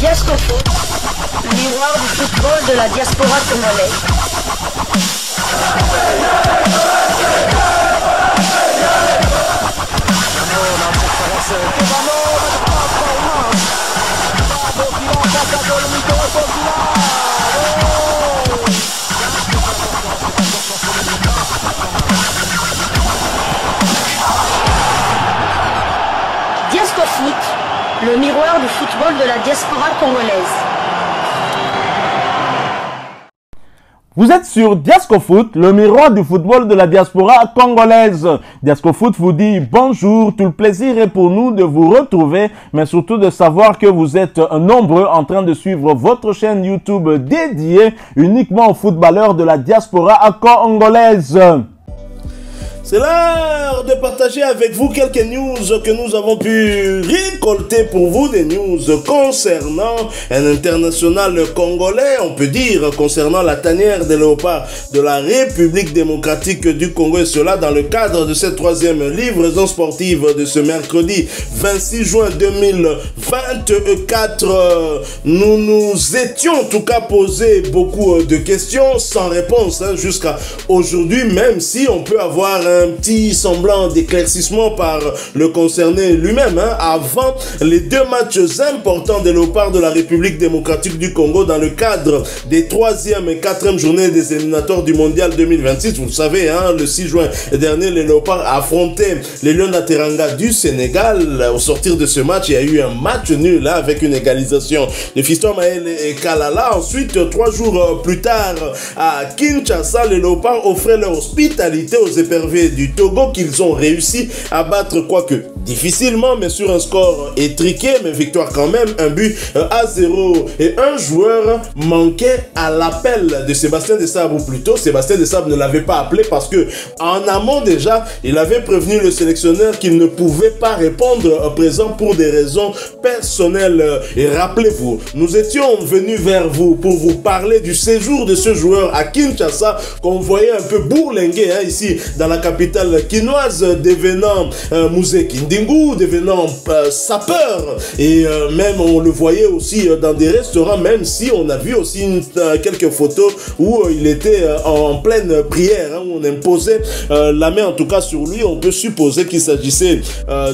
Diasco Foot, le miroir du football de la diaspora congolaise. Diasco Foot, le miroir du football de la diaspora congolaise. Vous êtes sur Diasco Foot, le miroir du football de la diaspora congolaise. Diasco Foot vous dit bonjour, tout le plaisir est pour nous de vous retrouver, mais surtout de savoir que vous êtes nombreux en train de suivre votre chaîne YouTube dédiée uniquement aux footballeurs de la diaspora congolaise. C'est l'heure de partager avec vous quelques news que nous avons pu récolter pour vous, des news concernant un international congolais, on peut dire, concernant la tanière des léopards de la République démocratique du Congo, et cela dans le cadre de cette troisième livraison sportive de ce mercredi 26 juin 2024. Nous nous étions en tout cas posé beaucoup de questions sans réponse jusqu'à aujourd'hui, même si on peut avoir un petit semblant d'éclaircissement par le concerné lui-même avant les deux matchs importants des léopards de la République démocratique du Congo dans le cadre des 3e et 4e journées des éliminatoires du mondial 2026. Vous le savez, le 6 juin dernier, les léopards affrontaient les Lions d'Ateranga du Sénégal. Au sortir de ce match, il y a eu un match nul avec une égalisation de Fiston Maël et Kalala. Ensuite, 3 jours plus tard, à Kinshasa, les léopards offraient leur hospitalité aux éperviers du Togo qu'ils ont réussi à battre, quoique difficilement, mais sur un score étriqué, mais victoire quand même, 1-0. Et un joueur manquait à l'appel de Sébastien Desabre, ou plutôt Sébastien Desabre ne l'avait pas appelé parce que en amont déjà, il avait prévenu le sélectionneur qu'il ne pouvait pas répondre présent pour des raisons personnelles. Et rappelez-vous, nous étions venus vers vous pour vous parler du séjour de ce joueur à Kinshasa, qu'on voyait un peu bourlinguer ici dans la capitale quinoise, devenant Mouzé Kindingu, devenant sapeur, et même on le voyait aussi dans des restaurants, même si on a vu aussi quelques photos où il était en pleine prière, où on imposait la main en tout cas sur lui. On peut supposer qu'il s'agissait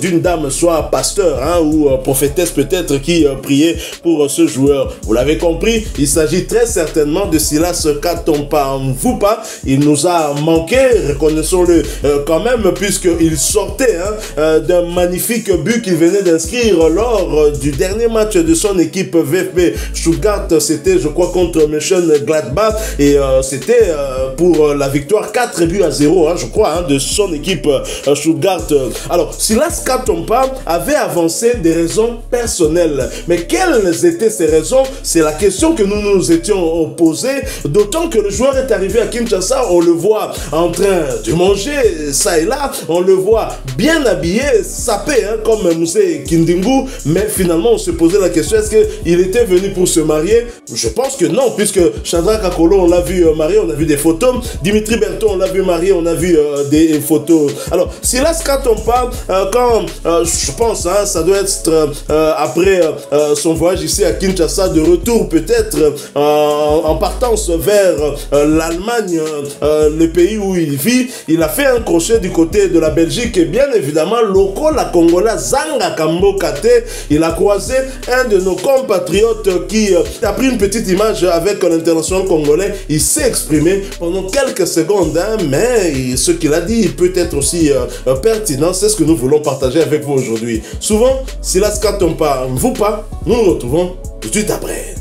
d'une dame, soit pasteur ou prophétesse peut-être, qui priait pour ce joueur. Vous l'avez compris, il s'agit très certainement de Silas Katompa Mvupa. Il nous a manqué, reconnaissons-le quand même, puisqu'il sortait d'un magnifique but qu'il venait d'inscrire lors du dernier match de son équipe VfB Stuttgart. C'était, je crois, contre Mönchengladbach, et c'était pour la victoire 4-0, je crois, de son équipe Stuttgart. Alors, Silas Katompa avait avancé des raisons personnelles, mais quelles étaient ces raisons? C'est la question que nous nous étions posées, d'autant que le joueur est arrivé à Kinshasa, on le voit en train de manger ça et là, on le voit bien habillé, sapé comme Mouzé Kindingu, mais finalement on se posait la question, est-ce qu'il était venu pour se marier? Je pense que non, puisque Chandra Kakolo, on l'a vu marié, on a vu des photos, Dimitri Berton, on l'a vu marié, on a vu des photos. Alors, Silas Katompa, quand je pense, ça doit être après son voyage ici à Kinshasa, de retour peut-être en partance vers l'Allemagne, le pays où il vit, il a fait un crochet du côté de la Belgique, et bien évidemment, Loko, la Congola, Zanga Kambo Kate, il a croisé un de nos compatriotes qui a pris une petite image avec l'international congolais. Il s'est exprimé pendant quelques secondes, mais ce qu'il a dit peut être aussi pertinent. C'est ce que nous voulons partager avec vous aujourd'hui. Souvent, Silas Katompa Mvupa, nous nous retrouvons tout de suite après.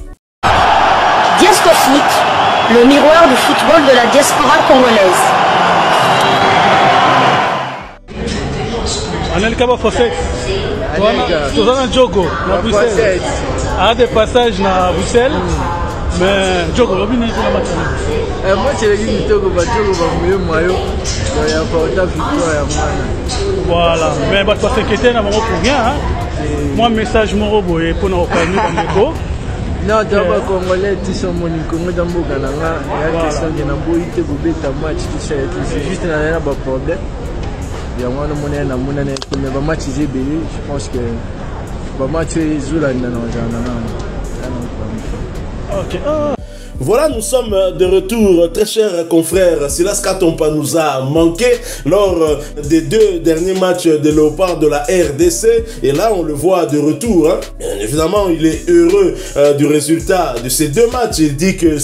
Diasco Foot, le miroir du football de la diaspora congolaise. Anelkaba Fosset, Tozana Djogo, na Bruxelles. A des passages na Bruxelles, mais Djogo, Robin est la match. Moi, c'est le Djogo, Djogo va mieux maillot. Il y a pas de victoire. Voilà, mais parce que c'était un moment pour rien. Moi, message morobo et pour nous reconnaître dans le go. Non, tu vas congolais, tu sont mon Congo dans le Gananga. Il y a question de n'importe où bête match, c'est juste un problème. Il y a un moment où match est belé. Je pense que le match est Zula. Ok. Ah. Voilà, nous sommes de retour, très chers confrères. Silas Katompa nous a manqué lors des 2 derniers matchs de Léopard de la RDC. Et là, on le voit de retour. Hein. Bien évidemment, il est heureux du résultat de ces 2 matchs. Il dit que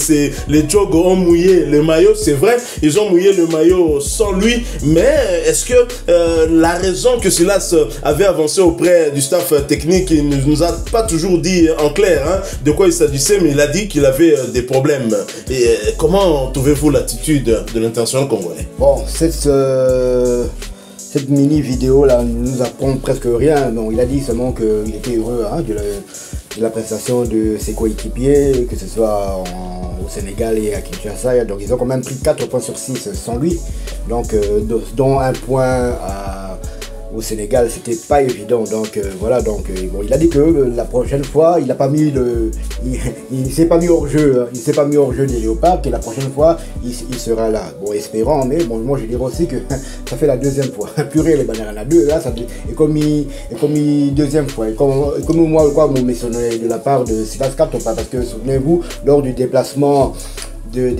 les Djogo ont mouillé le maillot. C'est vrai, ils ont mouillé le maillot sans lui. Mais est-ce que la raison que Silas avait avancé auprès du staff technique, il ne nous a pas toujours dit en clair hein, de quoi il s'agissait, mais il a dit qu'il avait des problèmes. Et comment trouvez-vous l'attitude de l'international congolais? Bon, cette mini vidéo là ne nous apprend presque rien. Donc, il a dit seulement qu'il était heureux hein, de la prestation de ses coéquipiers, que ce soit au Sénégal et à Kinshasa. Donc ils ont quand même pris 4 points sur 6 sans lui. Donc dont un point au Sénégal, c'était pas évident. Donc voilà, donc bon, il a dit que la prochaine fois, il n'a pas mis il s'est pas mis hors jeu, il s'est pas mis hors jeu des Léopards, que la prochaine fois, il sera là. Bon, espérant, mais bon, moi je dirais aussi que ça fait la 2e fois. Purée, les bananes à 2, là, ça est comme une 2e fois. Et comme moi, quoi, mon missionnaire de la part de Silas Katompa, parce que souvenez-vous, lors du déplacement des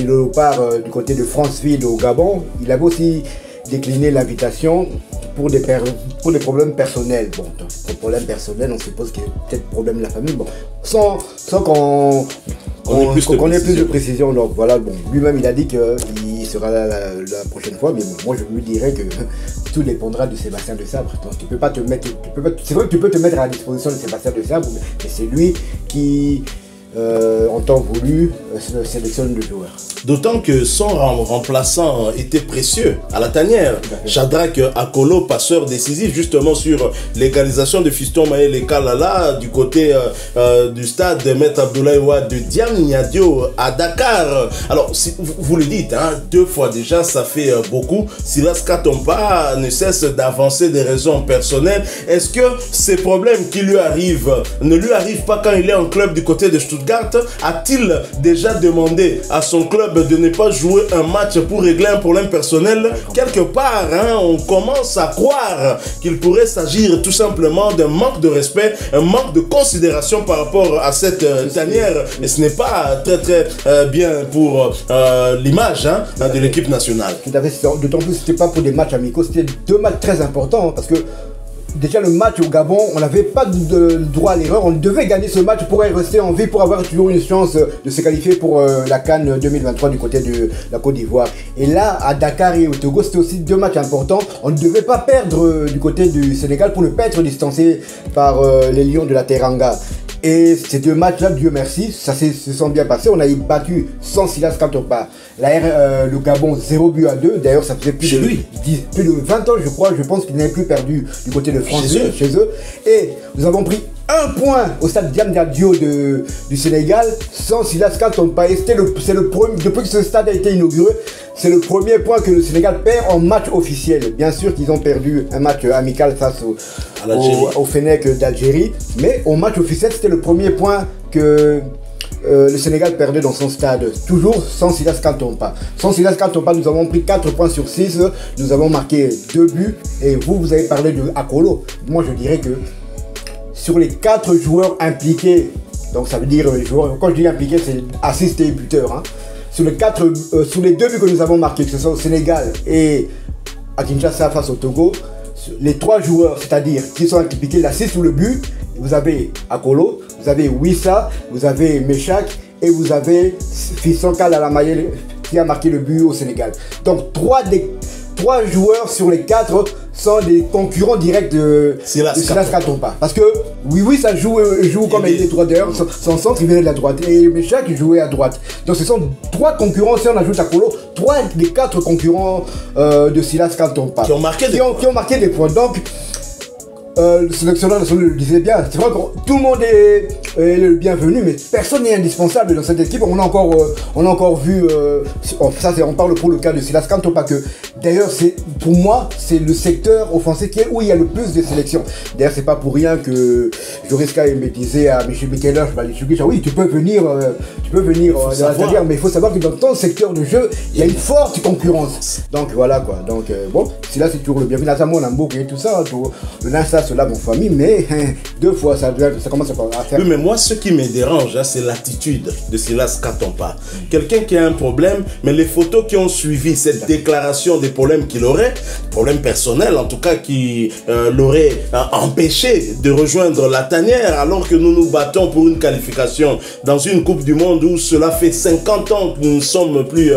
Léopards du côté de Franceville au Gabon, il avait aussi décliné l'invitation pour des problèmes personnels. Bon, pour problèmes personnels, on suppose qu'il y a peut-être problème de la famille. Bon, sans qu'on ait plus de précision. Donc voilà, bon, lui-même il a dit qu'il sera là la prochaine fois, mais bon, moi je lui dirais que tout dépendra de Sébastien Desabre. Donc tu peux pas te mettre, c'est vrai que tu peux te mettre à la disposition de Sébastien Desabre, mais c'est lui qui en temps voulu sélectionne le joueur. D'autant que son remplaçant était précieux à la tanière. Shadrack Akolo, passeur décisif justement sur l'égalisation de Fiston Maël Kalala du côté du stade de Maître Abdoulaye Wade de Diamniadio à Dakar. Alors, si vous le dites, hein, 2 fois déjà, ça fait beaucoup. Silas Katompa ne cesse d'avancer des raisons personnelles. Est-ce que ces problèmes qui lui arrivent ne lui arrivent pas quand il est en club du côté de Stuttgart? A-t-il déjà demandé à son club de ne pas jouer un match pour régler un problème personnel? Quelque part, hein, on commence à croire qu'il pourrait s'agir tout simplement d'un manque de respect, un manque de considération par rapport à cette tanière. Et ce n'est pas très bien pour l'image hein, de l'équipe nationale. Tout à fait, d'autant plus que ce n'était pas pour des matchs amicaux, c'était 2 matchs très importants hein, parce que déjà le match au Gabon, on n'avait pas de droit à l'erreur, on devait gagner ce match pour rester en vie, pour avoir toujours une chance de se qualifier pour la CAN 2023 du côté de la Côte d'Ivoire. Et là, à Dakar et au Togo, c'était aussi 2 matchs importants. On ne devait pas perdre du côté du Sénégal pour ne pas être distancé par les Lions de la Teranga. Et ces 2 matchs-là, Dieu merci, ça se sont bien passés. On a battu sans Silas Katompa le Gabon 0-2. D'ailleurs, ça faisait plus de 20 ans, je pense qu'il n'avait plus perdu du côté de France chez eux. Et nous avons pris 1 point au stade Diamniadio du Sénégal sans Silas Katompa. Et c'est le premier, depuis que ce stade a été inauguré, c'est le premier point que le Sénégal perd en match officiel. Bien sûr qu'ils ont perdu un match amical face au Fennec d'Algérie, mais au match officiel, c'était le premier point que le Sénégal perdait dans son stade, toujours sans Silas Katompa. Sans Silas Katompa, nous avons pris 4 points sur 6, nous avons marqué 2 buts, et vous avez parlé de Akolo. Moi, je dirais que sur les 4 joueurs impliqués, donc ça veut dire les joueurs, quand je dis impliqués, c'est assist et buteur, hein. Sur les 2 buts que nous avons marqués, que ce soit au Sénégal et à Kinshasa face au Togo, les 3 joueurs, c'est-à-dire qui sont impliqués, l'assist ou le but, vous avez Akolo, vous avez Wissa, vous avez Meshak et vous avez Fiston Kalala qui a marqué le but au Sénégal. Donc 3 joueurs sur les 4 sont des concurrents directs de Silas Katompa. Parce que oui, ça joue comme il était droit d'ailleurs, son centre il venait de la droite. Et Meshak il jouait à droite. Donc ce sont 3 concurrents, si on ajoute Akolo, 3 des 4 concurrents de Silas Katompa. Qui ont marqué des points. Donc le sélectionneur national le disait bien, c'est vrai que tout le monde est le bienvenu, mais personne n'est indispensable dans cette équipe. On a encore vu, ça on parle pour le cas de Silas Katompa, que d'ailleurs pour moi c'est le secteur offensif où il y a le plus de sélections. D'ailleurs c'est pas pour rien que Joris Kay me disait à Michel Mikeler, oui tu peux venir dans la carrière, mais il faut savoir que dans ton secteur de jeu il y a une forte concurrence. Donc voilà quoi, donc bon, Silas c'est toujours le bienvenu, Nazamo Nambouk et tout ça, le Nasta déjà cela, mon famille, mais 2 fois, ça commence à faire. Oui, mais moi, ce qui me dérange, hein, c'est l'attitude de Silas Katompa. Quelqu'un qui a un problème, mais les photos qui ont suivi cette déclaration des problèmes qu'il aurait, problèmes personnels en tout cas, qui l'auraient empêché de rejoindre la tanière, alors que nous nous battons pour une qualification dans une Coupe du Monde où cela fait 50 ans que nous ne sommes plus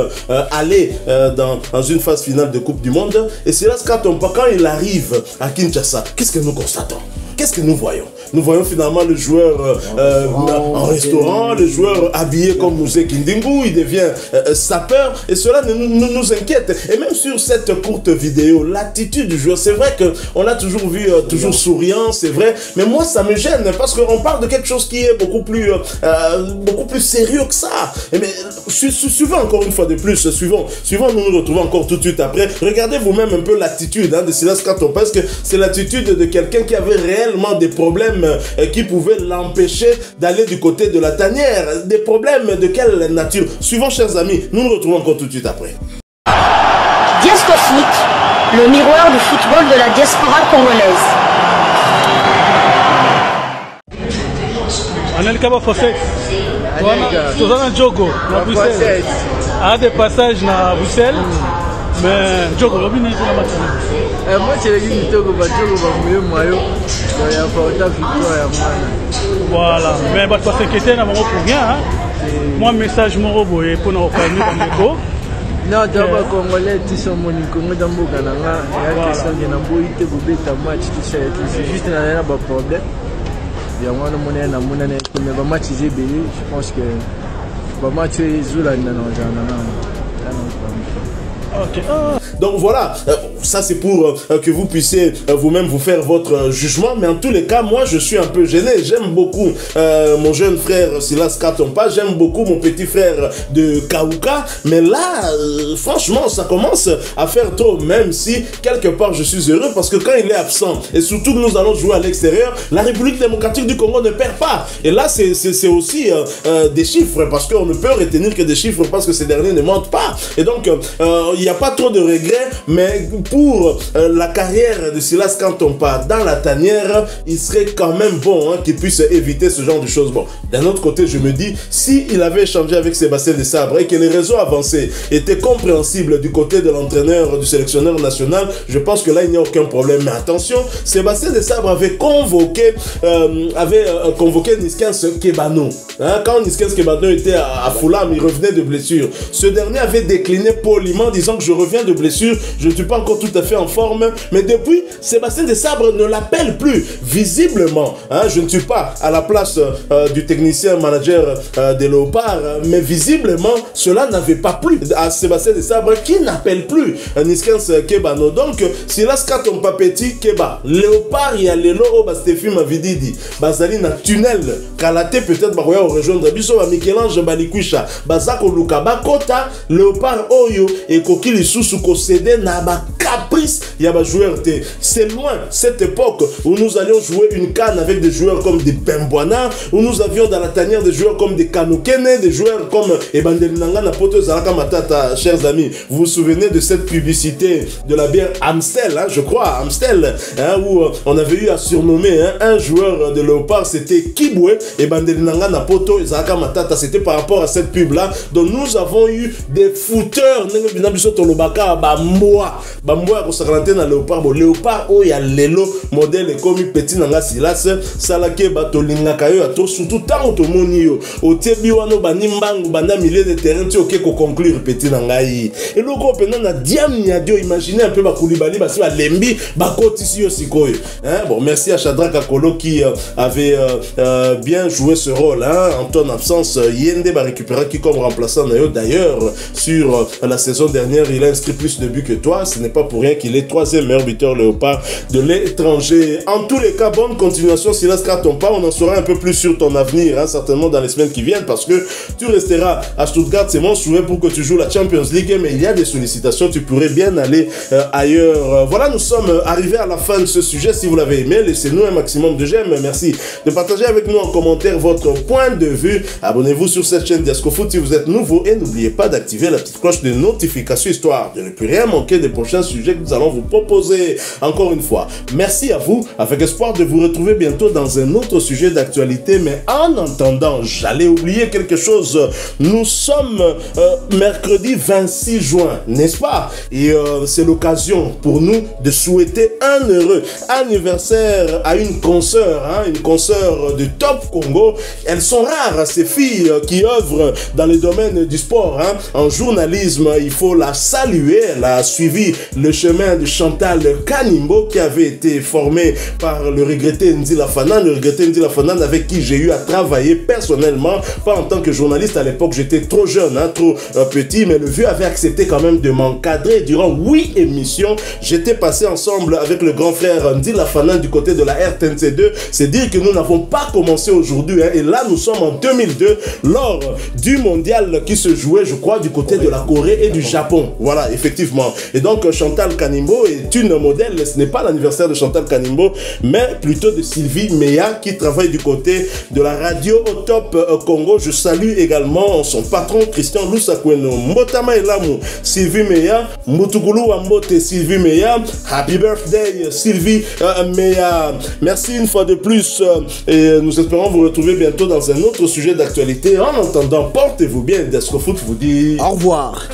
allés dans une phase finale de Coupe du Monde. Et Silas Katompa, quand il arrive à Kinshasa, qu'est-ce que nous constatons? Qu'est-ce que nous voyons? Nous voyons finalement le joueur en restaurant, le joueur habillé comme Mousé Kindingu, il devient sapeur, et cela nous inquiète. Et même sur cette courte vidéo, l'attitude du joueur, c'est vrai qu'on l'a toujours vu toujours souriant, c'est vrai, mais moi ça me gêne parce qu'on parle de quelque chose qui est beaucoup plus sérieux que ça. Et mais suivons encore une fois de plus, suivons, nous nous retrouvons encore tout de suite après. Regardez vous-même un peu l'attitude de Silas Katompa, parce que c'est l'attitude de quelqu'un qui avait réellement des problèmes qui pouvaient l'empêcher d'aller du côté de la tanière. Des problèmes de quelle nature? Suivons, chers amis, nous nous retrouvons encore tout de suite après. Diasco Foot, le miroir du football de la diaspora congolaise. Anelka Bafosek, Tozana Djogo, na Bruxelles. A des passages na Bruxelles, mais Djogo, Robin est dans la match. Moi, c'est le Djogo, Djogo va mieux maillot. Il y a pas autant de victoire à moi. Voilà, mais il faut s'inquiéter pour rien. Moi, message morobo et pour nous faire nous. Non, tu vas Congolais, tu sont mon Congo dans le Canada. Il y a question de n'importe où pour ta match, tout ça. C'est juste un problème. Il y a un moment où match est belé. Je pense que le match est Zula dans Okay. Donc voilà, ça c'est pour que vous puissiez vous-même vous faire votre jugement, mais en tous les cas, moi je suis un peu gêné. J'aime beaucoup mon jeune frère Silas Katompa, j'aime beaucoup mon petit frère de Kaouka, mais là, franchement, ça commence à faire trop, même si quelque part je suis heureux parce que quand il est absent, et surtout que nous allons jouer à l'extérieur, la République démocratique du Congo ne perd pas. Et là, c'est aussi des chiffres, parce qu'on ne peut retenir que des chiffres parce que ces derniers ne mentent pas. Et donc, il n'y a pas trop de regrets, mais pour la carrière de Silas Katompa dans la tanière, il serait quand même bon qu'il puisse éviter ce genre de choses. Bon, d'un autre côté, je me dis, s'il avait échangé avec Sébastien Desabre et que les réseaux avancés étaient compréhensibles du côté de l'entraîneur, du sélectionneur national, je pense que là, il n'y a aucun problème. Mais attention, Sébastien Desabre avait convoqué Niskens Kebano. Quand Niskens Kebano était à Fulham, il revenait de blessure. Ce dernier avait décliné poliment, disant que je reviens de blessure, je ne suis pas encore tout à fait en forme, mais depuis, Sébastien Desabre ne l'appelle plus. Visiblement, je ne suis pas à la place du technicien manager des Léopards, mais visiblement, cela n'avait pas plu à Sébastien Desabre qui n'appelle plus Niskens Kebano. Donc, Silas Katompa Petit Keba, Léopard, il y a Lelo, Stéphie Mavididi, Bazali na tunnel, Kalate peut-être Baroya au rejoindre Biso, Michel-Ange Balikwisha, Bazako Lukaba Kota, Léopard Oyo, et Kokili Soussou Kosede na ba caprice, il y a ba joueur T. C'est loin cette époque où nous allions jouer une canne avec des joueurs comme des Bembwana, où nous avions dans la tanière des joueurs comme des Kanokene, des joueurs comme Ebandelinanga na Poto Zalaka Matata, chers amis. Vous vous souvenez de cette publicité de la bière Amstel, je crois, Amstel, où on avait eu à surnommer un joueur de Léopard, c'était Kibwe, Ebandelinanga na Poto Zalaka Matata, c'était par rapport à cette pub là. Donc nous avons eu des footeurs, Bamboa kosakalante na Léopard, Léopard o ya lelo modèle comme petit nanga Silas salake batolinga kayo ato surtout tant otomoni yo otebi wano banimbangu banda milieu de terrain ti oke ko conclure petit nanga yi et loko pena na diam nya dio imaginer un peu ba Koulibaly basi ba lembi ba kotisi yo sikoyo bon merci à Shadrack Akolo qui avait bien joué ce rôle en ton absence. Yende ba récupérer qui comme remplaçant d'ailleurs sur la saison dernière il a inscrit plus de buts que toi. Ce n'est pas pour rien qu'il est 3e meilleur buteur Léopard de l'étranger. En tous les cas, bonne continuation Silas Katompa. On en saura un peu plus sur ton avenir, certainement dans les semaines qui viennent, parce que tu resteras à Stuttgart. C'est mon souhait pour que tu joues la Champions League, mais il y a des sollicitations. Tu pourrais bien aller ailleurs. Voilà, nous sommes arrivés à la fin de ce sujet. Si vous l'avez aimé, laissez-nous un maximum de j'aime. Merci de partager avec nous en commentaire votre point de vue. Abonnez-vous sur cette chaîne Diasco Foot si vous êtes nouveau et n'oubliez pas d'activer la petite cloche de notification histoire de ne plus rien rien manquer des prochains sujets que nous allons vous proposer. Encore une fois, merci à vous, avec espoir de vous retrouver bientôt dans un autre sujet d'actualité. Mais en attendant, j'allais oublier quelque chose. Nous sommes mercredi 26 juin, n'est-ce pas? Et c'est l'occasion pour nous de souhaiter un heureux anniversaire à une consoeur, une consoeur de Top Congo. Elles sont rares, ces filles qui œuvrent dans le domaine du sport. En journalisme, il faut la saluer. Elle a suivi le chemin de Chantal Kanimbo, qui avait été formé par le regretté Ndila Fanan, avec qui j'ai eu à travailler personnellement, pas en tant que journaliste. À l'époque, j'étais trop jeune, trop petit, mais le vieux avait accepté quand même de m'encadrer durant 8 émissions. J'étais passé ensemble avec le grand frère Ndila Fanan du côté de la RTNC2. C'est dire que nous n'avons pas commencé aujourd'hui, et là nous sommes en 2002 lors du mondial qui se jouait, je crois, du côté de la Corée et du Japon. Voilà, effectivement. Et donc Chantal Kanimbo est une modèle. Ce n'est pas l'anniversaire de Chantal Kanimbo, mais plutôt de Sylvie Meya, qui travaille du côté de la radio au Top Congo. Je salue également son patron Christian Lusakweno. Mbotama Elamu Sylvie Meya, Mutugulu Ambote Sylvie Meya. Happy birthday Sylvie Meya. Merci une fois de plus, et nous espérons vous retrouver bientôt dans un autre sujet d'actualité. En attendant, portez-vous bien. Desco Foot vous dit au revoir.